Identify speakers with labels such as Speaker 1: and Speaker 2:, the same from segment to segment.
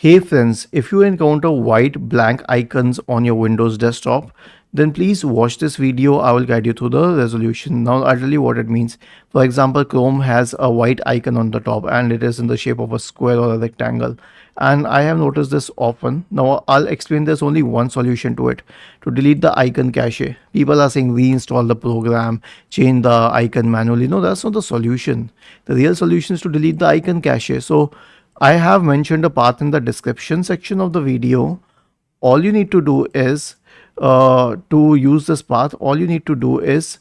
Speaker 1: Hey friends, if you encounter white blank icons on your Windows desktop, then please watch this video. I will guide you through the resolution. Now I'll tell you what it means. For example, Chrome has a white icon on the top and it is in the shape of a square or a rectangle. And I have noticed this often. Now I'll explain there's only one solution to it. To delete the icon cache. People are saying reinstall the program, change the icon manually. No, that's not the solution. The real solution is to delete the icon cache. So I have mentioned a path in the description section of the video. All you need to do is to use this path, all you need to do is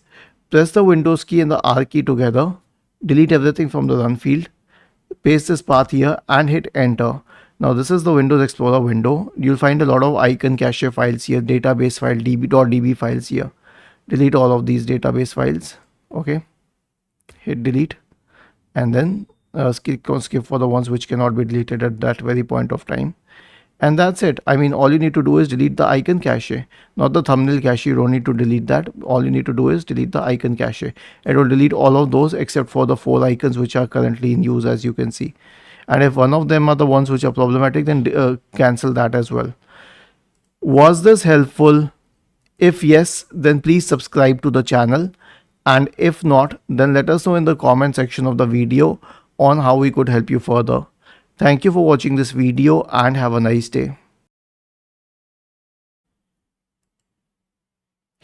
Speaker 1: press the Windows key and the R key together, delete everything from the run field, paste this path here and hit enter. Now this is the Windows Explorer window. You'll find a lot of icon cache files here, database file, db.db files here. Delete all of these database files. Okay, hit delete and then skip for the ones which cannot be deleted at that very point of time. And that's it. I mean, all you need to do is delete the icon cache, not the thumbnail cache. You don't need to delete that. All you need to do is delete the icon cache. It will delete all of those except for the 4 icons which are currently in use, as you can see. And if one of them are the ones which are problematic, then cancel that as well. Was this helpful? If yes, then please subscribe to the channel. And if not, then let us know in the comment section of the video on how we could help you further. Thank you for watching this video and have a nice day.